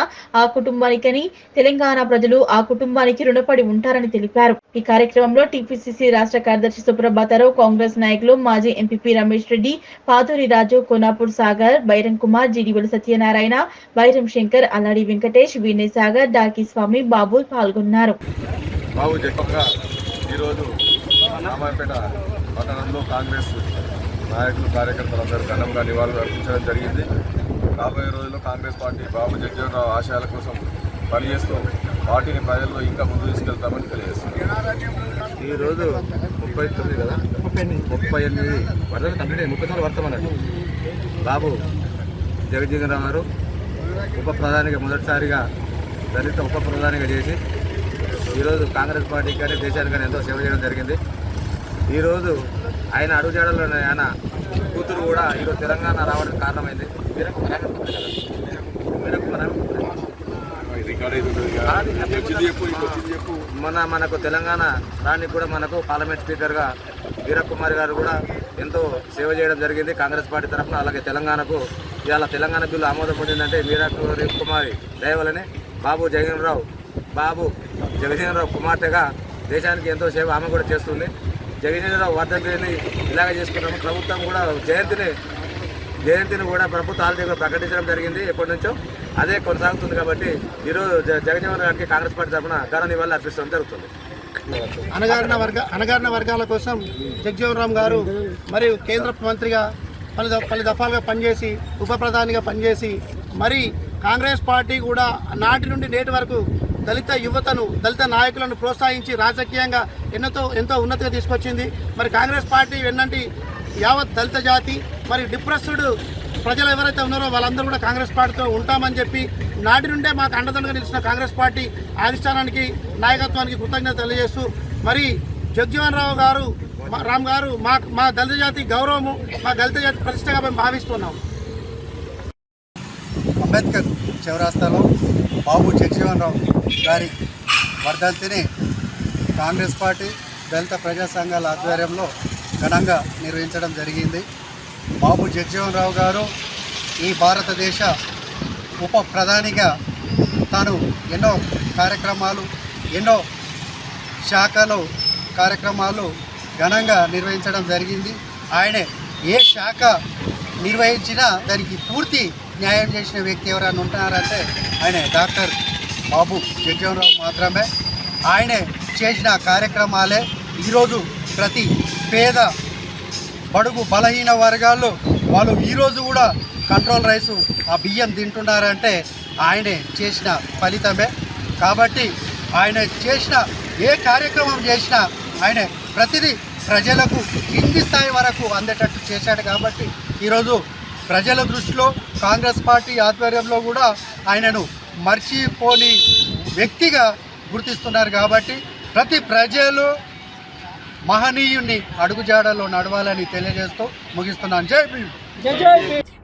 ఆ కుటుంబానికని, తెలంగాణ ప్రజలు ఆ కుటుంబానికి రుణపడి ఉంటారని తెలిపారు. ఈ కార్యక్రమంలో టీపీసీసీ రాష్ట్ర కార్యదర్శి సుప్రభాతరావు, కాంగ్రెస్ నాయకులు మాజీ ఎంపీపీ రమేష్ రెడ్డి, పాతూరి రాజు, కోనాపూర్ సాగర్, బైరన్ కుమార్, జీడివెల సత్యనారాయణ, బైరం శంకర్, అల్లాడి వెంకటేష్, వినయ్ సాగర్, డాకి స్వామి, బాబు పాల్గొన్నారు. నాయకులు, కార్యకర్తలందరూ ఘనంగా నివాళులు అర్పించడం జరిగింది. రాబోయే రోజుల్లో కాంగ్రెస్ పార్టీ బాబు జగజ్జీవన్ రామ్ ఆశయాల కోసం పనిచేస్తూ పార్టీని ప్రజల్లో ఇంకా ముందు తీసుకెళ్తామని తెలియజేస్తుంది. ఈరోజు 39 కదా, 38 వర్ధంతి కంప్లీట్ అయ్యి 34 వర్తమన్నట్టు బాబు జగజ్జీవన్ రామ్ గారు ఉప ప్రధానిగా మొదటిసారిగా దళిత ఉప ప్రధానిగా చేసి ఈరోజు కాంగ్రెస్ పార్టీకి కానీ దేశానికి కానీ ఎంతో సేవ చేయడం జరిగింది. ఈరోజు ఆయన అడుగుజాడల్లో ఆయన కూతురు కూడా ఈరోజు తెలంగాణ రావడానికి కారణమైంది. మనకు తెలంగాణ రానికి కూడా మనకు పార్లమెంట్ స్పీకర్గా వీరకుమారి గారు కూడా ఎంతో సేవ చేయడం జరిగింది కాంగ్రెస్ పార్టీ తరఫున. అలాగే తెలంగాణకు ఇవాళ తెలంగాణ బిల్లు ఆమోదం పొందిందంటే వీరకుమారి దయవలని బాబు జగజ్జీవన్ రామ్ కుమార్తెగా దేశానికి ఎంతో సేవ ఆమె కూడా చేస్తుంది. జగజ్జీవన్ రామ్ వర్ధంతిని ఇలాగే చేసుకున్నాము. ప్రభుత్వం కూడా జయంతిని కూడా ప్రభుత్వ హాలిడేగా ప్రకటించడం జరిగింది. ఎప్పటి నుంచో అదే కొనసాగుతుంది. కాబట్టి ఈరోజు జగజ్జీవన్ రామ్ గారికి కాంగ్రెస్ పార్టీ తరఫున ఘన నివాళులు అర్పించడం జరుగుతుంది. అణగారిన వర్గాల కోసం జగజ్జీవన్ రామ్ గారు మరియు కేంద్ర మంత్రిగా పలు దఫాలుగా పనిచేసి, ఉప ప్రధానిగా పనిచేసి, మరి కాంగ్రెస్ పార్టీ కూడా నాటి నుండి నేటి వరకు దళిత యువతను, దళిత నాయకులను ప్రోత్సహించి రాజకీయంగా ఎంతో ఉన్నతిగా తీసుకొచ్చింది. మరి కాంగ్రెస్ పార్టీ వెన్నంటి యావత్ దళిత జాతి మరి డిప్రెస్డ్ ప్రజలు ఎవరైతే ఉన్నారో వాళ్ళందరూ కూడా కాంగ్రెస్ పార్టీతో ఉంటామని చెప్పి నాటి నుండే మాకు అండదండగా నిలిచిన కాంగ్రెస్ పార్టీ అధిష్టానానికి, నాయకత్వానికి కృతజ్ఞత తెలియజేస్తూ మరి జగజ్జీవన్ రామ్ గారు మా దళిత జాతి గౌరవము, మా దళిత జాతి ప్రతిష్టగా మేము భావిస్తున్నాం. అంబేద్కర్ చౌరస్తాలో బాబు జగజ్జీవన్ రామ్ గారి వర్ధంతిని కాంగ్రెస్ పార్టీ, దళిత ప్రజా సంఘాల ఆధ్వర్యంలో ఘనంగా నిర్వహించడం జరిగింది. బాబు జగజ్జీవన్ రామ్ గారు ఈ భారతదేశ ఉప ప్రధానిగా తాను ఎన్నో కార్యక్రమాలు, ఎన్నో శాఖలు కార్యక్రమాలు ఘనంగా నిర్వహించడం జరిగింది. ఆయనే ఏ శాఖ నిర్వహించినా దానికి పూర్తి న్యాయం చేసిన వ్యక్తి ఎవరైనా ఉంటున్నారంటే ఆయన డాక్టర్ బాబు జగ్జీవన్ మాత్రమే. ఆయనే చేసిన కార్యక్రమాలే ఈరోజు ప్రతి పేద బడుగు బలహీన వర్గాల్లో వాళ్ళు ఈరోజు కూడా కంట్రోల్ రైసు ఆ బియ్యం తింటున్నారంటే ఆయనే చేసిన ఫలితమే. కాబట్టి ఆయన చేసిన ఏ కార్యక్రమం చేసినా ఆయన ప్రతిదీ ప్రజలకు కింది స్థాయి వరకు అందేటట్టు చేశాడు. కాబట్టి ఈరోజు ప్రజల దృష్టిలో కాంగ్రెస్ పార్టీ ఆధ్వర్యంలో కూడా ఆయనను మర్చిపోని వ్యక్తిగా గుర్తిస్తున్నారు. కాబట్టి ప్రతి ప్రజలు మహనీయుని అడుగుజాడలో నడవాలని తెలియజేస్తూ ముగిస్తున్నాను. జై భీమ్.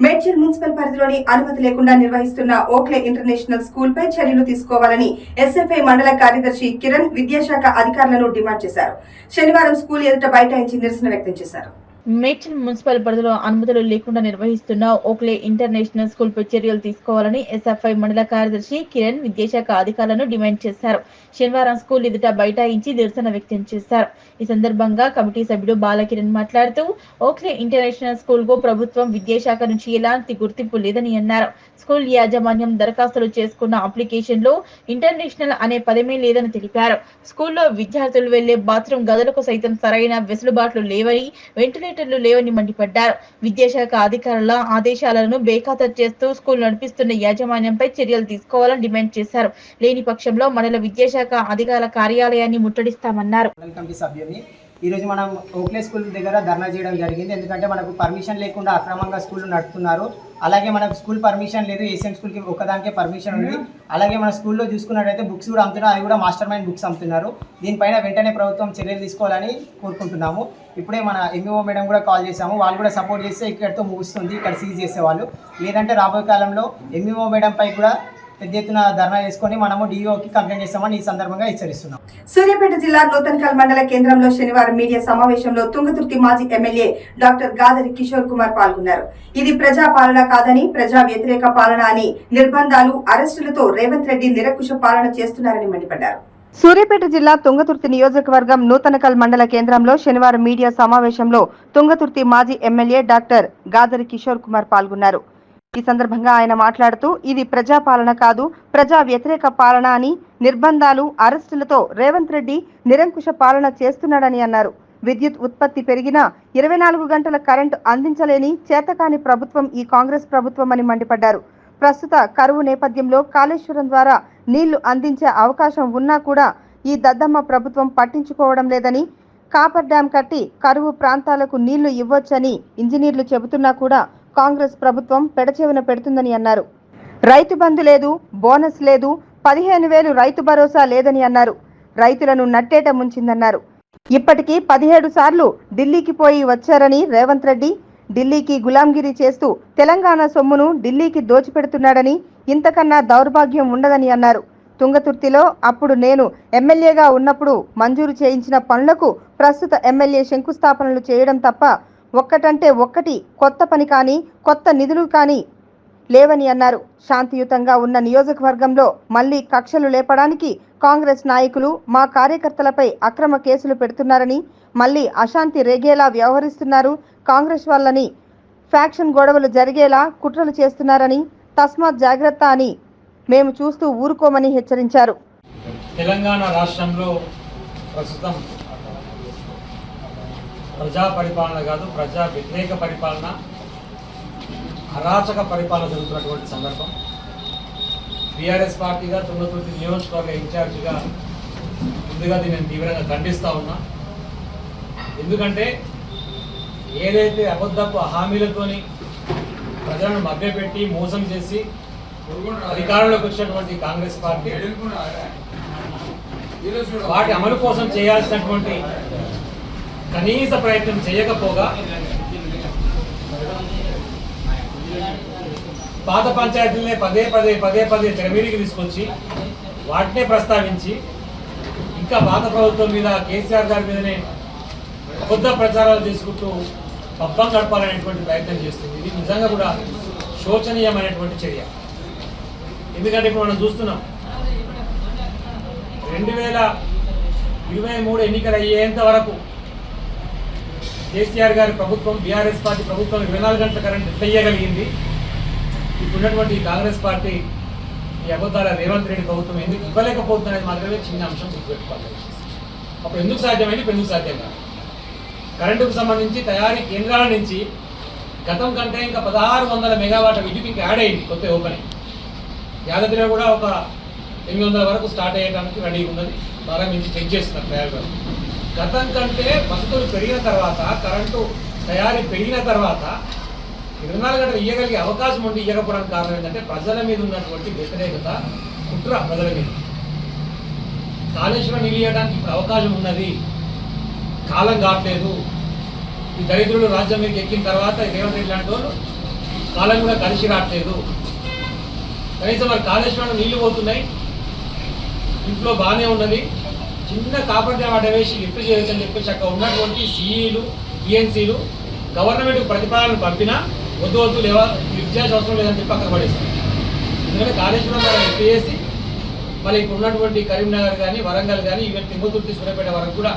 మేడ్చల్ మున్సిపల్ పరిధిలోని అనుమతి లేకుండా నిర్వహిస్తున్న ఓక్లే ఇంటర్నేషనల్ స్కూల్ పై చర్యలు తీసుకోవాలని ఎస్ఎఫ్ఐ మండల కార్యదర్శి కిరణ్ విద్యాశాఖ అధికారులను డిమాండ్ చేశారు. శనివారం స్కూల్ ఎదుట బైఠాయించి నిరసన వ్యక్తం చేశారు. మేడ్చల్ మున్సిపల్ పరిధిలో అనుమతులు లేకుండా నిర్వహిస్తున్న ఓక్లే ఇంటర్నేషనల్ స్కూల్ పై చర్యలు తీసుకోవాలని ఎస్ఎఫ్ఐ మండల కార్యదర్శి కిరణ్ విద్యాశాఖ అధికారులను డిమాండ్ చేశారు. శనివారం స్కూల్ ఎదుట బైఠాయించి నిరసన వ్యక్తం చేశారు. ఈ సందర్భంగా కమిటీ సభ్యుడు బాలకిరణ్ మాట్లాడుతూ ఓక్లే ఇంటర్నేషనల్ స్కూల్ కు ప్రభుత్వం విద్యాశాఖ నుంచి ఎలాంటి గుర్తింపు లేదని అన్నారు. స్కూల్ యాజమాన్యం దరఖాస్తులు చేసుకున్న అప్లికేషన్ లో ఇంటర్నేషనల్ అనే పదమే లేదని తెలిపారు. స్కూల్లో విద్యార్థులు వెళ్లే బాత్రూమ్ గదులకు సైతం సరైన వెసులుబాట్లు లేవని, వెంటిలేటర్లు లేవని మండిపడ్డారు. విద్యాశాఖ అధికారుల ఆదేశాలను బేఖాతరు చేస్తూ స్కూల్ నడిపిస్తున్న యాజమాన్యంపై చర్యలు తీసుకోవాలని డిమాండ్ చేశారు. లేని పక్షంలో మండల విద్యాశాఖ అధికారుల కార్యాలయాన్ని ముట్టడిస్తామన్నారు. ఈరోజు మనం ఓక్లే స్కూల్ దగ్గర ధర్నా చేయడం జరిగింది. ఎందుకంటే మనకు పర్మిషన్ లేకుండా అక్రమంగా స్కూల్ నడుపుతున్నారు. అలాగే మనకు స్కూల్ పర్మిషన్ లేదు, ఏసీఎం స్కూల్కి ఒకదానికే పర్మిషన్ ఉంది. అలాగే మన స్కూల్లో చూసుకున్నట్టయితే బుక్స్ కూడా అమ్ముతున్నారు, అది కూడా మాస్టర్ మైండ్ బుక్స్ అమ్ముతున్నారు. దీనిపైన వెంటనే ప్రభుత్వం చర్యలు తీసుకోవాలని కోరుకుంటున్నాము. ఇప్పుడే మన ఎంఈఓ మేడం కూడా కాల్ చేశాము, వాళ్ళు కూడా సపోర్ట్ చేస్తే ఇక్కడితో ముగుస్తుంది, ఇక్కడ సీజ్ చేసేవాళ్ళు. లేదంటే రాబోయే కాలంలో ఎంఈఓ మేడంపై కూడా పెద్ద ఎత్తున ధర్నా చేసుకొని మనము డిఓకి కంప్లైంట్ చేస్తామని ఈ సందర్భంగా హెచ్చరిస్తున్నాం. సూర్యాపేట జిల్లా నూతన్కల్ మండల కేంద్రంలో శనివారం మీడియా సమావేశంలో తుంగతుర్తి మాజీ ఎమ్మెల్యే డాక్టర్ గాదరి కిషోర్ కుమార్ పాల్గొన్నారు. ఇది ప్రజా పాలన కాదని, ప్రజా వ్యతిరేక పాలన అని, నిర్బంధాలు, అరెస్టులతో రేవంత్ రెడ్డి నిరంకుశ పాలన చేస్తున్నారని మండిపడ్డారు. సూర్యాపేట జిల్లా తుంగతుర్తి నియోజకవర్గం నూతనకల్ మండల కేంద్రంలో శనివారం మీడియా సమావేశంలో తుంగతుర్తి మాజీ ఎమ్మెల్యే డాక్టర్ గాదరి కిషోర్ కుమార్ పాల్గొన్నారు. ఈ సందర్భంగా ఆయన మాట్లాడుతూ ఇది ప్రజాపాలన కాదు, ప్రజా వ్యతిరేక పాలన అని, నిర్బంధాలు, అరెస్టులతో రేవంత్ రెడ్డి నిరంకుశ పాలన చేస్తున్నాడని అన్నారు. విద్యుత్ ఉత్పత్తి పెరిగినా 24 గంటల కరెంటు అందించలేని చేతకాని ప్రభుత్వం ఈ కాంగ్రెస్ ప్రభుత్వం అని మండిపడ్డారు. ప్రస్తుత కరువు నేపథ్యంలో కాళేశ్వరం ద్వారా నీళ్లు అందించే అవకాశం ఉన్నా కూడా ఈ దద్దమ్మ ప్రభుత్వం పట్టించుకోవడం లేదని, కాపర్ డ్యాం కట్టి కరువు ప్రాంతాలకు నీళ్లు ఇవ్వొచ్చని ఇంజనీర్లు చెబుతున్నా కూడా కాంగ్రెస్ ప్రభుత్వం పెడచెవిన పెడుతుందని అన్నారు. రైతు బంధు లేదు, బోనస్ లేదు, 15,000 రైతు భరోసా లేదని అన్నారు. రైతులను నట్టేట ముంచిందన్నారు. ఇప్పటికీ 17 సార్లు ఢిల్లీకి పోయి వచ్చారని రేవంత్ రెడ్డి ఢిల్లీకి గులాంగిరి చేస్తూ తెలంగాణ సొమ్మును ఢిల్లీకి దోచిపెడుతున్నాడని, ఇంతకన్నా దౌర్భాగ్యం ఉండదని అన్నారు. తుంగతుర్తిలో అప్పుడు నేను ఎమ్మెల్యేగా ఉన్నప్పుడు మంజూరు చేయించిన పనులకు ప్రస్తుత ఎమ్మెల్యే శంకుస్థాపనలు చేయడం తప్ప ఒక్కటంటే ఒక్కటి కొత్త పని కానీ, కొత్త నిధులు కానీ లేవని అన్నారు. శాంతియుతంగా ఉన్న నియోజకవర్గంలో మళ్లీ కక్షలు లేపడానికి కాంగ్రెస్ నాయకులు మా కార్యకర్తలపై అక్రమ కేసులు పెడుతున్నారని, మళ్లీ అశాంతి రేగేలా వ్యవహరిస్తున్నారు. కాంగ్రెస్ వాళ్ళని ఫ్యాక్షన్ గొడవలు జరిగేలా కుట్రలు చేస్తున్నారని, తస్మాత్ జాగ్రత్త అని మేము చూస్తూ ఊరుకోమని హెచ్చరించారు. తెలంగాణ రాష్ట్రంలో ప్రస్తుతం ప్రజా పరిపాలన కాదు, ప్రజా వ్యతిరేక పరిపాలన, అరాచక పరిపాలన జరుగుతున్నటువంటి సందర్భం. బీఆర్ఎస్ పార్టీగా తుంగతుర్తి నియోజకవర్గ ఇన్ఛార్జిగా ముందుగా దీన్ని తీవ్రంగా ఖండిస్తూ ఉన్నా. ఎందుకంటే ఏదైతే అబద్ధపు హామీలతోని ప్రజలను మభ్యపెట్టి మోసం చేసి అధికారంలోకి వచ్చినటువంటి కాంగ్రెస్ పార్టీ వాటి అమలు కోసం చేయాల్సినటువంటి కనీస ప్రయత్నం చేయకపోగా పాత పంచాయతీలనే పదే పదే తెరమీదికి తీసుకొచ్చి వాటినే ప్రస్తావించి ఇంకా పాత ప్రభుత్వం మీద, కేసీఆర్ గారి మీదనే కొత్త ప్రచారాలు చేసుకుంటూ పబ్బం గడపాలనేటువంటి ప్రయత్నం చేస్తుంది. ఇది నిజంగా కూడా శోచనీయమైనటువంటి చర్య. ఎందుకంటే ఇప్పుడు మనం చూస్తున్నాం 2023 ఎన్నికలు అయ్యేంత వరకు కేసీఆర్ గారి ప్రభుత్వం, బీఆర్ఎస్ పార్టీ ప్రభుత్వం 24 గంటల కరెంట్ ఎట్లా ఇవ్వగలిగింది, ఇప్పుడున్నటువంటి కాంగ్రెస్ పార్టీ ఈ అబద్ధాల రేవంత్ రెడ్డి ప్రభుత్వం ఎందుకు ఇవ్వలేకపోతుంది అనేది మాత్రమే చిన్న అంశం గుర్తుపెట్టుకోవాలి. అప్పుడు ఎందుకు సాధ్యమైంది, ఇప్పుడు ఎందుకు సాధ్యం కాదు? కరెంటుకు సంబంధించి తయారీ కేంద్రాల నుంచి గతం కంటే ఇంకా 1600 మెగావాట్ల విద్యుత్ ఇంకా యాడ్ అయింది, కొత్త ఓపెనింగ్. యాదాద్రిలో కూడా ఒక 800 వరకు స్టార్ట్ అయ్యడానికి రెడీగా ఉన్నది, ప్రారంభించి చెక్ చేస్తున్నారు తయారు. గతం కంటే వసతులు పెరిగిన తర్వాత, కరెంటు తయారీ పెరిగిన తర్వాత 24 గంటలు ఇవ్వగలిగే అవకాశం ఉండి ఇవ్వకపోవడానికి కారణం ఏంటంటే ప్రజల మీద ఉన్నటువంటి వ్యతిరేకత, కుట్ర ప్రజల మీద. కాళేశ్వరం నీళ్ళు ఇవ్వడానికి ఇప్పుడు అవకాశం ఉన్నది, కాలం కావట్లేదు. ఈ దరిద్రులు రాజ్యం మీదకి ఎక్కిన తర్వాత రేవంత్ రెడ్డి లాంటి వాళ్ళు కాలం కూడా కలిసి రావట్లేదు. కనీసం మరి కాళేశ్వరం నీళ్లు పోతున్నాయి, ఇంట్లో బాగానే ఉన్నది, చిన్న కాపర్ డ్యామ్ అడ్డ వేసి లిఫ్ట్ చేయొచ్చని చెప్పేసి అక్కడ ఉన్నటువంటి సిఈలు, ఈఎన్సీలు గవర్నమెంట్కి ప్రతిపాదనలు పంపినా వద్దు లేవా లిఫ్ట్ చేయాల్సిన అవసరం లేదని చెప్పి అక్కడ పడేస్తారు. ఎందుకంటే కాళేశ్వరం లిఫ్ట్ చేసి మళ్ళీ ఇప్పుడు ఉన్నటువంటి కరీంనగర్ కానీ, వరంగల్ కానీ, ఈవెన్ తిమ్మతుర్తి, సూర్యాపేట వరకు కూడా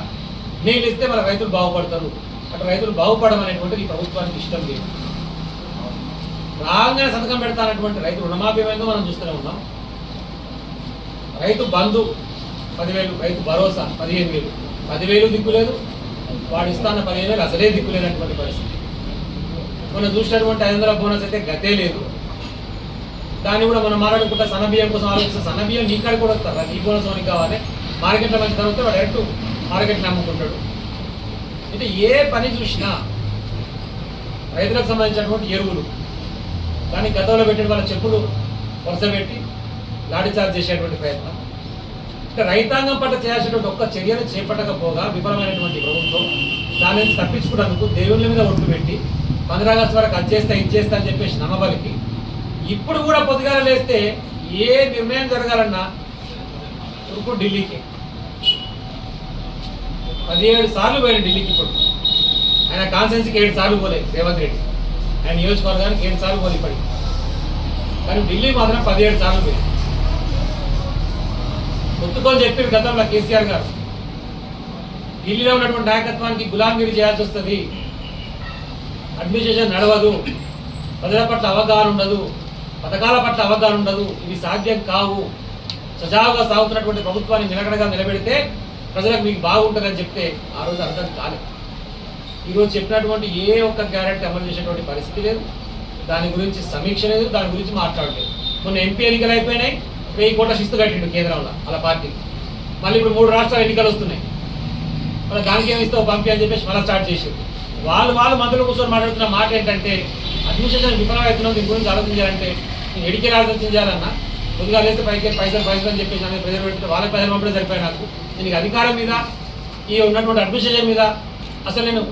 నీళ్ళు ఇస్తే మన రైతులు బాగుపడతారు. అటు రైతులు బాగుపడమనేటువంటిది ఈ ప్రభుత్వానికి ఇష్టం లేదు. రాగానే సంతకం పెడతానటువంటి రైతు రుణమాఫీ ఏమైందో మనం చూస్తూనే ఉన్నాం. రైతు బంధు 10,000, రైతు భరోసా 15,000, 10,000 దిక్కులేదు, వాడు ఇస్తాన్న 15,000 అసలే దిక్కులేనటువంటి పరిస్థితి. మనం చూసినటువంటి 500 బోనస్ అయితే గతే లేదు. దాన్ని కూడా మనం మాట్లాడుకుంటా సన్నబియ్యం కోసం ఆలోచిస్తే సన్నబియ్యం నీ కాడికి కూడా వస్తారు, నీ బోనస్ మనకి కావాలి. మార్కెట్లో మంచి ధర వస్తే వాడు డైరెక్ట్ మార్కెట్ని అమ్ముకుంటాడు. అయితే ఏ పని చూసినా రైతులకు సంబంధించినటువంటి ఎరువులు కానీ గతంలో పెట్టిన వాళ్ళ చెప్పులు వరుస పెట్టి లాఠీ చార్జ్ చేసేటువంటి ప్రయత్నం. అంటే రైతాంగం పట్ల చేయాల్సినటువంటి ఒక్క చర్యను చేపట్టకపోగా విఫలమైనటువంటి ప్రభుత్వం దాని నుంచి తప్పించుకోవడానికి దేవుళ్ళ మీద ఒట్టు పెట్టి 15 ఆగస్టు వరకు అది చేస్తా ఇది చేస్తా అని చెప్పేసి నమ్మబలికి ఇప్పుడు కూడా పొద్దుగాల లేస్తే ఏ నిర్ణయం జరగాలన్నా ఇప్పుడు ఢిల్లీకి 17 సార్లు పోయాడు ఢిల్లీకి. ఇప్పుడు ఆయన కాన్స్టిట్యున్సీకి 7 సార్లు పోలే రేవంత్ రెడ్డి, ఆయన నియోజకవర్గానికి 7 సార్లు పోలే ఇప్పటికి. కానీ ఢిల్లీ మాత్రం 17 సార్లు పోయింది. గుర్తుకొని చెప్పారు గతంలో కేసీఆర్ గారు, ఢిల్లీలో ఉన్నటువంటి నాయకత్వానికి గులాంగిరి చేయాల్సి వస్తుంది, అడ్మినిస్ట్రేషన్ నడవదు, ప్రజల పట్ల అవగాహన ఉండదు, పథకాల పట్ల అవగాహన ఉండదు, ఇవి సాధ్యం కావు, సజావుగా సాగుతున్నటువంటి ప్రభుత్వాన్ని నిలకడగా నిలబెడితే ప్రజలకు మీకు బాగుంటుందని చెప్తే ఆ రోజు అర్థం కాలేదు. ఈరోజు చెప్పినటువంటి ఏ ఒక్క గ్యారెంటీ అమలు చేసేటువంటి పరిస్థితి లేదు, దాని గురించి సమీక్ష లేదు, దాని గురించి మాట్లాడలేదు. మొన్న ఎంపీ ఎన్నికలు అయిపోయినాయి, 1000 కోట్ల శిస్తు కట్టిండు కేంద్రంలో అలా పార్టీకి. మళ్ళీ ఇప్పుడు 3 రాష్ట్రాల ఎన్నికలు వస్తున్నాయి, మళ్ళీ దానికి ఏమి ఇస్తావు పంపి అని చెప్పేసి మళ్ళీ స్టార్ట్ చేసారు. వాళ్ళు మంత్రులు కూర్చొని మాట్లాడుతున్న మాట ఏంటంటే అడ్మినిస్ట్రేషన్ విఫలమవుతున్నాం, దీని గురించి ఆలోచించాలంటే నేను ఎడికేలా ఆలోచించాలన్నా కొద్దిగా లేస్తే పైసలు అని చెప్పేసి అనేది ప్రజలు పెడితే వాళ్ళకి ప్రజలు పంపడం సరిపోయి నాకు దీనికి అధికారం మీద ఈ ఉన్నటువంటి అడ్మినిస్ట్రేషన్ మీద అసలు నేను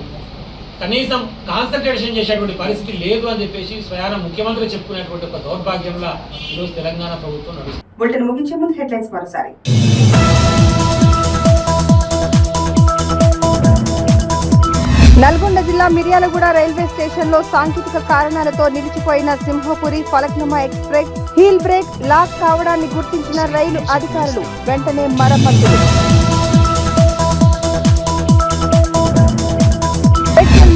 కనీసం కాన్సన్ట్రేషన్ చేసేటువంటి పరిస్థితి లేదు అని చెప్పేసి స్వయాన ముఖ్యమంత్రి చెప్పుకునేటువంటి ఒక దౌర్భాగ్యంలో ఈరోజు తెలంగాణ ప్రభుత్వం నడుస్తుంది. బులెటిన్ ముగించే ముందు హెడ్లైన్స్ మరోసారి. నల్గొండ జిల్లా మిర్యాలగూడ రైల్వే స్టేషన్ లో సాంకేతిక కారణాలతో నిలిచిపోయిన Simhapuri Falaknuma express wheel brake lock కావడాన్ని గుర్తించిన రైలు అధికారులు వెంటనే మరమ్మతులు.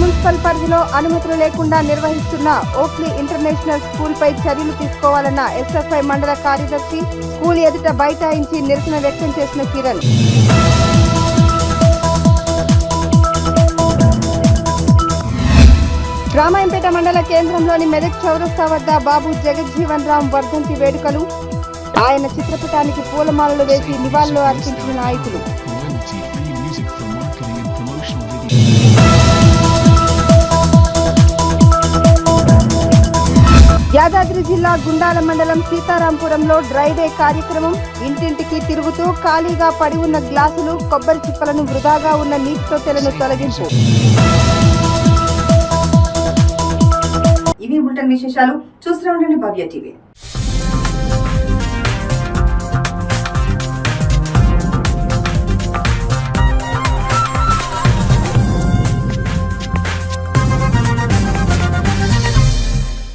మున్సిపల్ పరిధిలో అనుమతులు లేకుండా నిర్వహిస్తున్న ఓక్లీ ఇంటర్నేషనల్ స్కూల్ పై చర్యలు తీసుకోవాలన్న ఎస్ఎఫ్ఐ మండల కార్యదర్శి స్కూల్ ఎదుట బైఠాయించి నిరసన వ్యక్తం చేసిన కిరణ్. రామాయంపేట మండల కేంద్రంలోని మెదక్ చౌరస్తా వద్ద బాబు జగజ్జీవన్ రామ్ వర్ధంతి వేడుకలు. ఆయన చిత్రపటానికి పూలమాలలు వేసి నివాళులు అర్పించిన నాయకులు. యాదాద్రి జిల్లా గుండాల మండలం సీతారాంపురంలో డ్రై డే కార్యక్రమం. ఇంటింటికి తిరుగుతూ ఖాళీగా పడి ఉన్న గ్లాసులు, కొబ్బరి చిప్పలను, వృధాగా ఉన్న నీటి తొట్టెలను తొలగింపు. ఇవి బులెటిన్ విశేషాలు. చూస్తూ ఉండండి భవ్య టీవీ.